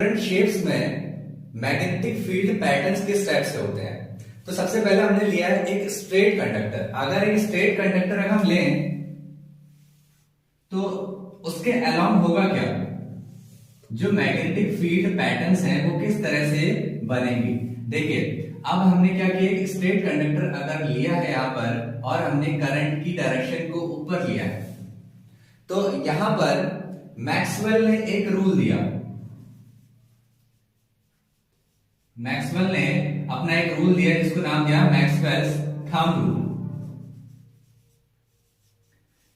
Different shapes में magnetic field patterns किस type से होते हैं। तो सबसे पहले हमने लिया है एक स्ट्रेट कंडक्टर। अगर एक स्ट्रेट कंडक्टर अगर हम लें तो उसके अलाउंड होगा क्या, जो मैग्नेटिक फील्ड पैटर्न्स हैं वो किस तरह से बनेंगी। देखिए अब हमने क्या किया, एक स्ट्रेट कंडक्टर अगर लिया है यहां पर और हमने करंट की डायरेक्शन को ऊपर लिया है, तो यहां पर मैक्सवेल ने एक रूल दिया। मैक्सवेल ने अपना एक रूल दिया जिसको नाम दिया मैक्सवेल्स थंब रूल।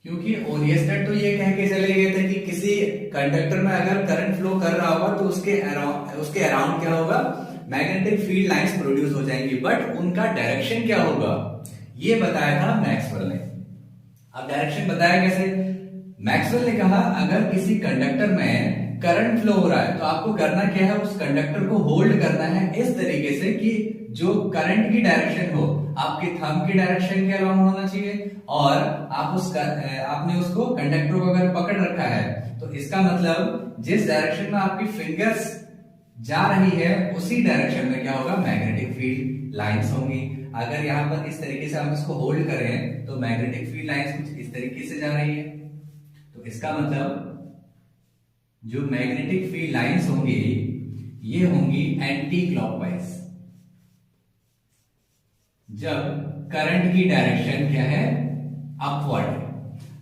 क्योंकि ओरिएस्टेड तो ये कह के चले गए थे कि किसी कंडक्टर में अगर करंट फ्लो कर रहा होगा तो उसके अराउंड क्या होगा, मैग्नेटिक फील्ड लाइंस प्रोड्यूस हो जाएंगी, बट उनका डायरेक्शन क्या होगा ये बताया था मैक्सवेल ने। अब डायरेक्शन बताया कैसे, मैक्सवेल ने कहा अगर किसी कंडक्टर में करंट फ्लो हो रहा है तो आपको करना क्या है, उस कंडक्टर को होल्ड करना है इस तरीके से कि जो करंट की डायरेक्शन हो आपके थंब की डायरेक्शन के अलाउंड होना चाहिए, और आपने उसको कंडक्टर को अगर पकड़ रखा है तो इसका मतलब जिस डायरेक्शन में आपकी फिंगर्स जा रही है उसी डायरेक्शन में क्या होगा, मैग्नेटिक फील्ड लाइंस होंगी। अगर यहां पर इस तरीके से हम इसको होल्ड करें तो मैग्नेटिक फील्ड लाइंस कुछ इस तरीके से जा रही है, तो इसका मतलब जो मैग्नेटिक फील्ड लाइंस होंगी ये होंगी एंटी क्लॉकवाइज, जब करंट की डायरेक्शन क्या है, अपवर्ड।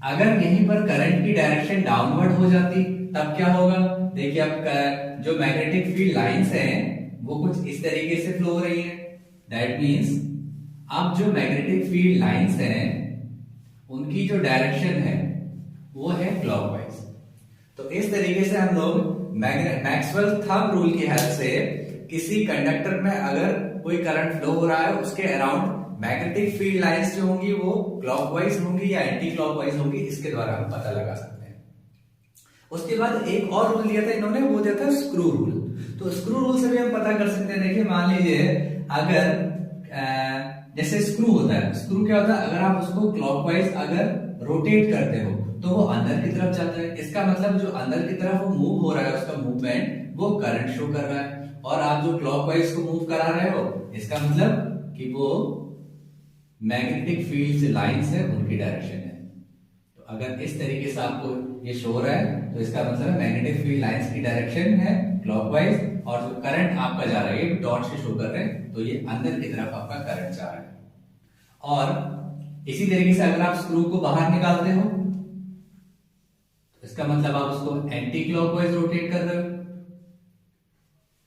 अगर यहीं पर करंट की डायरेक्शन डाउनवर्ड हो जाती तब क्या होगा, देखिए अब जो मैग्नेटिक फील्ड लाइंस हैं वो कुछ इस तरीके से फ्लो हो रही है। दैट मींस अब जो मैग्नेटिक फील्ड लाइंस हैं उनकी जो डायरेक्शन है वो है क्लॉकवाइज। तो इस तरीके से हम लोग मैक्सवेल थंब रूल की हेल्प से किसी कंडक्टर में अगर कोई करंट फ्लो हो रहा है उसके अराउंड मैग्नेटिक फील्ड लाइंस जो होंगी वो क्लॉकवाइज होंगी या एंटी क्लॉकवाइज होंगी, इसके द्वारा हम पता लगा सकते हैं। उसके बाद एक और रूल दिया था इन्होंने, वो दिया था स्क्रू रूल। तो स्क्रू रूल से भी हम पता कर सकते हैं। देखिए मान लीजिए अगर जैसे स्क्रू होता है, स्क्रू क्या होता है, अगर आप उसको क्लॉकवाइज अगर रोटेट करते हो तो वो अंदर की तरफ जाता है। इसका मतलब जो अंदर की तरफ वो मूव हो रहा है उसका मूवमेंट वो करंट शो कर रहा है, और आप जो क्लॉकवाइज को मूव करा रहे हो इसका मतलब कि वो मैग्नेटिक फील्ड लाइंस है उनकी डायरेक्शन है। तो अगर इस तरीके से आपको ये शो हो रहा है तो इसका मतलब है मैग्नेटिक फील्ड लाइंस की डायरेक्शन है क्लॉकवाइज, और जो करंट आपका जा रहा है ये डॉट से शो कर रहे हैं तो ये अंदर की तरफ आपका करंट जा रहा है। और इसी तरीके से अगर आप स्क्रू को बाहर निकालते हो तो इसका मतलब आप उसको एंटी क्लॉकवाइज रोटेट कर रहे हो,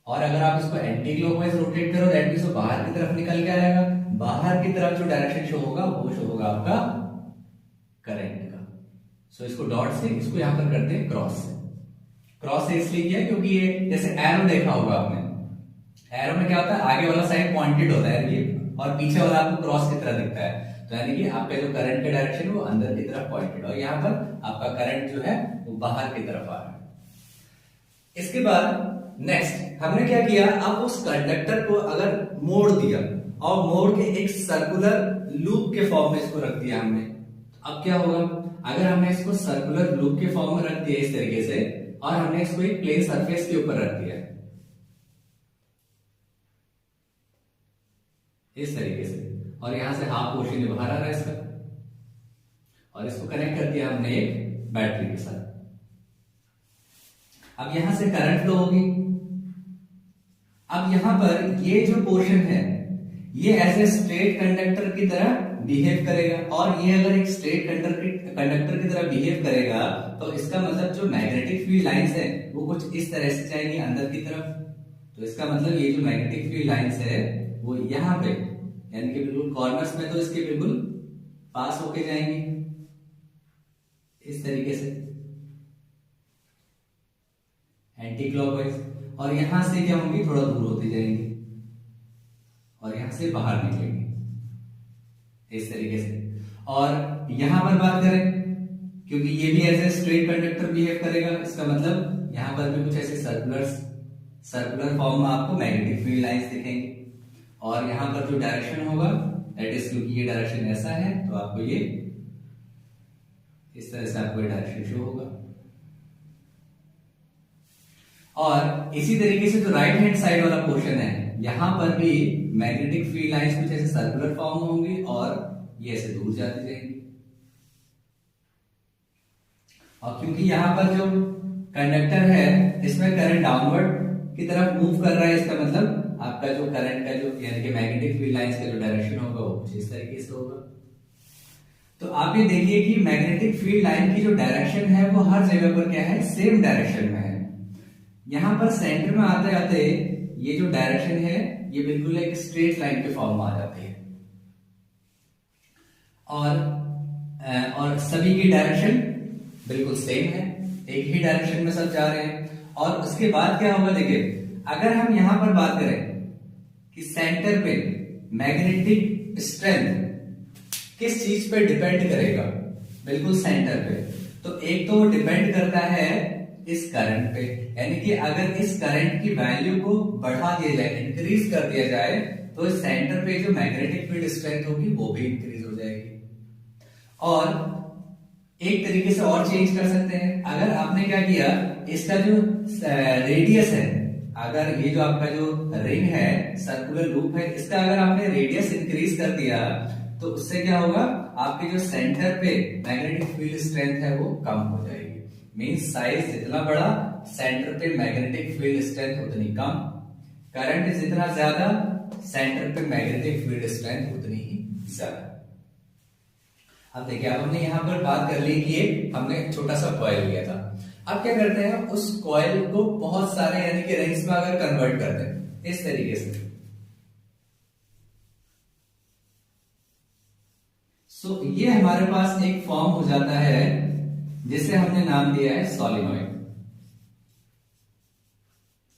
और अगर आप इसको एंटी क्लॉकवाइज रोटेट करो दैट मींस वो बाहर की तरफ निकल के आएगा। बाहर की तरफ जो डायरेक्शन शो होगा वो शो होगा आपका करंट का। सो इसको डॉट से, इसको यहां पर करते हैं क्रॉस से। क्रॉस से इसलिए किया क्योंकि ये जैसे एरो देखा होगा आपने, एरो में क्या होता है आगे वाला साइड पॉइंटेड होता है ये, और पीछे वाला आपको क्रॉस की तरह दिखता है। तो यानी कि आपका जो करंट का डायरेक्शन है वो अंदर की तरफ पॉइंटेड, और यहाँ पर आपका करंट जो है वो बाहर की तरफ आ रहा है। इसके बाद नेक्स्ट हमने क्या किया, अब उस कंडक्टर को अगर मोड़ दिया और मोड़ के एक सर्कुलर लूप के फॉर्म में इसको रख दिया हमने, तो अब क्या होगा, अगर हमने इसको सर्कुलर लूप के फॉर्म में रख दिया इस तरीके से, और हमने इसको एक प्लेन सरफेस के ऊपर रख दिया इस तरीके से, और यहां से हाफ पोर्शन बाहर आ रहा है इसका, और इसको कनेक्ट कर दिया हमने एक बैटरी के साथ। अब यहां से करंट फ्लो होगी। अब यहां पर ये जो पोर्शन है ये ऐसे स्ट्रेट कंडक्टर की तरह बिहेव करेगा, और ये अगर एक स्ट्रेट कंडक्टर की तरह बिहेव करेगा तो इसका मतलब जो मैग्नेटिक फील्ड लाइंस है वो कुछ इस तरह से जाएंगी अंदर की तरफ। तो इसका मतलब ये जो मैग्नेटिक फील्ड लाइंस है वो यहाँ पे यानी कि बिल्कुल कॉर्नर्स में तो इसके बिल्कुल पास होके जाएंगी इस तरीके से एंटी क्लॉकवाइज, और यहां से क्या होंगी थोड़ा दूर होती जाएंगी और यहां से बाहर निकलेंगे इस तरीके से। और यहां पर बात करें क्योंकि ये भी ऐसे स्ट्रेट कंडक्टर बिहेव करेगा, इसका मतलब यहां पर भी कुछ ऐसे सर्कुलर फॉर्म में आपको मैग्नेटिक फील्ड लाइंस दिखेंगे, और यहां पर जो डायरेक्शन होगा दैट इज क्योंकि ये डायरेक्शन ऐसा है तो आपको ये इस तरह से आपको ये डायरेक्शन शो होगा। और इसी तरीके से जो राइट हैंड साइड वाला पोर्शन है, यहां पर भी मैग्नेटिक फील्ड लाइंस कुछ ऐसे सर्कुलर फॉर्म होंगी और ये ऐसे दूर जाती जाएंगी। और क्योंकि यहां पर जो कंडक्टर है इसमें करंट डाउनवर्ड की तरफ मूव कर रहा है, इसका मतलब आपका जो करंट का जो यानी कि मैग्नेटिक फील्ड लाइंस का जो डायरेक्शन होगा वो कुछ इस तरीके से होगा। तो आप ये देखिए कि मैग्नेटिक फील्ड लाइन की जो डायरेक्शन है वो हर जगह पर क्या है, सेम डायरेक्शन में है। यहां पर सेंटर में आते आते ये जो डायरेक्शन है ये बिल्कुल एक स्ट्रेट लाइन के फॉर्म में आ जाती है और सभी की डायरेक्शन बिल्कुल सेम है, एक ही डायरेक्शन में सब जा रहे हैं। और उसके बाद क्या होगा, देखिए अगर हम यहां पर बात करें कि सेंटर पे मैग्नेटिक स्ट्रेंथ किस चीज पे डिपेंड करेगा, बिल्कुल सेंटर पे। तो एक तो डिपेंड करता है इस करंट पे, यानी कि अगर इस करंट की वैल्यू को बढ़ा दिया जाए, इंक्रीज कर दिया जाए, तो इस सेंटर पे जो मैग्नेटिक फील्ड स्ट्रेंथ होगी वो भी इंक्रीज हो जाएगी। और एक तरीके से और चेंज कर सकते हैं, अगर आपने क्या किया, इसका जो रेडियस है, अगर ये जो आपका जो रिंग है, सर्कुलर लूप है, इसका अगर आपने रेडियस इंक्रीज कर दिया तो उससे क्या होगा, आपके जो सेंटर पे मैग्नेटिक फील्ड स्ट्रेंथ है वो कम हो जाएगी। मींस साइज जितना बड़ा, सेंटर पे मैग्नेटिक फील्ड स्ट्रेंथ उतनी कम, करंट जितना ज्यादा, सेंटर पे मैग्नेटिक फील्ड स्ट्रेंथ उतनी ही ज्यादा। अब देखिए, अब हमने यहां पर बात कर ली कि हमने छोटा सा कॉइल लिया था। अब क्या करते हैं, उस कॉइल को बहुत सारे यानी कि रिंग्स में अगर कन्वर्ट करते हैं इस तरीके से, सो ये हमारे पास एक फॉर्म हो जाता है जिसे हमने नाम दिया है solenoid.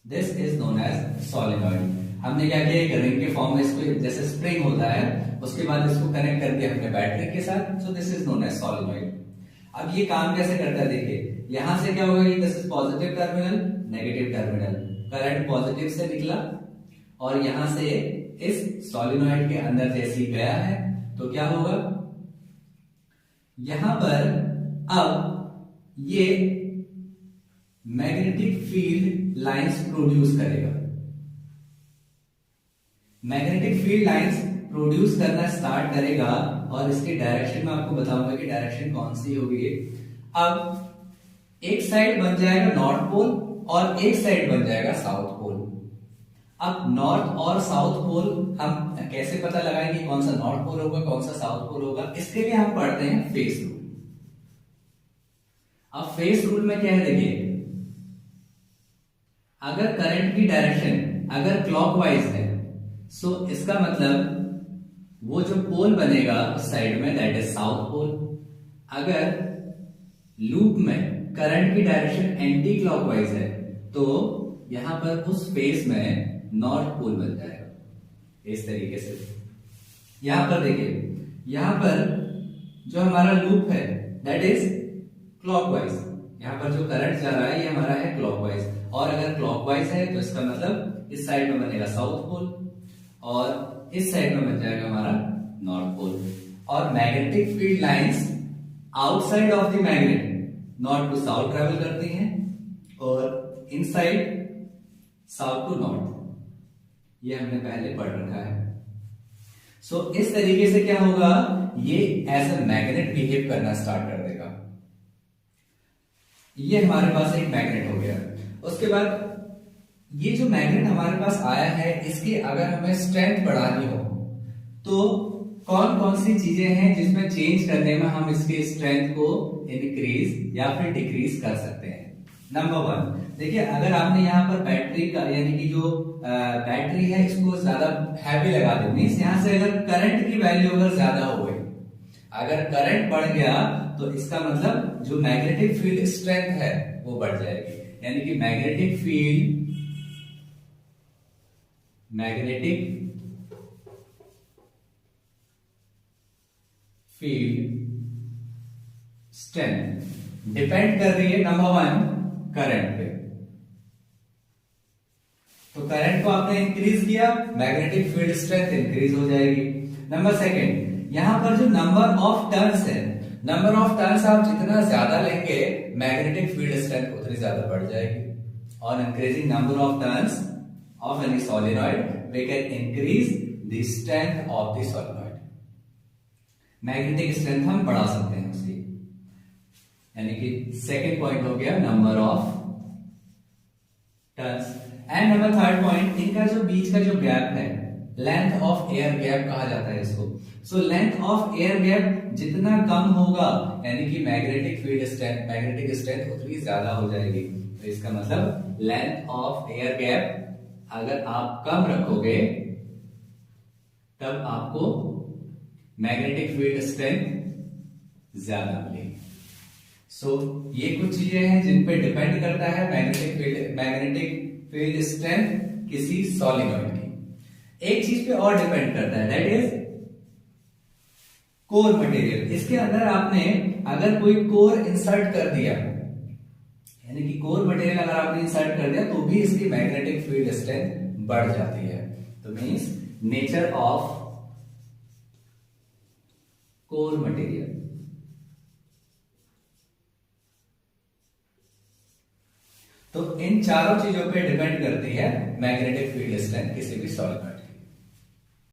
This is known as solenoid. हमने क्या किया, एक रिंग के फॉर्म में इसको जैसे स्प्रिंग होता है, उसके बाद इसको कनेक्ट कर दिया हमने बैटरी के साथ, so this is known as solenoid. अब ये काम कैसे करता है, देखिए यहां से क्या होगा, this is positive terminal, negative terminal, current positive से निकला और यहां से इस सोलेनॉइड के अंदर जैसे ही गया है तो क्या होगा, यहां पर अब ये मैग्नेटिक फील्ड लाइंस प्रोड्यूस करेगा। मैग्नेटिक फील्ड लाइंस प्रोड्यूस करना स्टार्ट करेगा और इसके डायरेक्शन में आपको बताऊंगा कि डायरेक्शन कौन सी होगी। अब एक साइड बन जाएगा नॉर्थ पोल और एक साइड बन जाएगा साउथ पोल। अब नॉर्थ और साउथ पोल हम कैसे पता लगाएंगे, कौन सा नॉर्थ पोल होगा, कौन सा साउथ पोल होगा, इसके लिए हम पढ़ते हैं फेस रूल। अब फेस रूल में क्या है, देखिए अगर करंट की डायरेक्शन अगर क्लॉकवाइज है, सो इसका मतलब वो जो पोल बनेगा उस साइड में, दैट इज साउथ पोल। अगर लूप में करंट की डायरेक्शन एंटी क्लॉकवाइज है तो यहां पर उस फेस में नॉर्थ पोल बन जाएगा इस तरीके से। यहां पर देखिए, यहां पर जो हमारा लूप है दैट इज क्लॉकवाइज, यहां पर जो करंट जा रहा है ये हमारा है क्लॉकवाइज, और अगर क्लॉकवाइज है तो इसका मतलब इस साइड में बनेगा साउथ पोल और इस साइड में बन जाएगा हमारा नॉर्थ पोल। और magnetic field lines outside of the magnet north to south travel करती हैं और इनसाइड साउथ टू नॉर्थ, ये हमने पहले पढ़ रखा है। सो इस तरीके से क्या होगा, ये एज अ मैग्नेट बिहेव करना स्टार्ट कर देगा। ये हमारे पास एक मैग्नेट हो गया। उसके बाद ये जो मैग्नेट हमारे पास आया है, इसकी अगर हमें स्ट्रेंथ बढ़ानी हो तो कौन कौन सी चीजें हैं जिसमें चेंज करने में हम इसके स्ट्रेंथ को इंक्रीज या फिर डिक्रीज कर सकते हैं। नंबर वन, देखिए अगर आपने यहाँ पर बैटरी का यानी कि जो बैटरी है इसको ज्यादा हैवी लगा दी, मींस यहाँ से अगर करंट की वैल्यू अगर ज्यादा हो गई, अगर करंट बढ़ गया तो इसका मतलब जो मैग्नेटिक फील्ड स्ट्रेंथ है वो बढ़ जाएगी, यानी कि मैग्नेटिक फील्ड स्ट्रेंथ डिपेंड कर रही है नंबर वन करंट पे। तो करंट को आपने इंक्रीज किया, मैग्नेटिक फील्ड स्ट्रेंथ इंक्रीज हो जाएगी। नंबर सेकंड, यहां पर जो नंबर ऑफ टर्न्स है, नंबर ऑफ टर्न्स आप जितना ज्यादा लेंगे मैग्नेटिक फील्ड स्ट्रेंथ उतनी ज्यादा बढ़ जाएगी। on increasing number of turns of any solenoid we can increase the strength of the solenoid. Magnetic strength हम बढ़ा सकते हैं उसकी, यानी कि सेकेंड पॉइंट हो गया number of turns. And number third point, इनका जो बीच का जो गैप है, लेंथ ऑफ एयर गैप कहा जाता है इसको। So length of air gap जितना कम होगा, यानी कि magnetic field strength, magnetic strength उतनी ज्यादा हो जाएगी। तो इसका मतलब लेंथ ऑफ एयर गैप अगर आप कम रखोगे तब आपको मैग्नेटिक फील्ड स्ट्रेंथ ज्यादा मिलेगी। सो ये कुछ चीजें हैं जिन पे डिपेंड करता है मैग्नेटिक फील्ड स्ट्रेंथ किसी सॉलिनॉइड की। एक चीज पे और डिपेंड करता है, दैट इज कोर मटेरियल। इसके अंदर आपने अगर कोई कोर इंसर्ट कर दिया, यानी कि कोर मटेरियल अगर आपने इंसर्ट कर दिया, तो भी इसकी मैग्नेटिक फील्ड स्ट्रेंथ बढ़ जाती है। तो means nature of core material. तो इन चारों चीजों पे डिपेंड करती है मैग्नेटिक फील्ड स्ट्रेंथ किसी भी सॉलिनॉइड।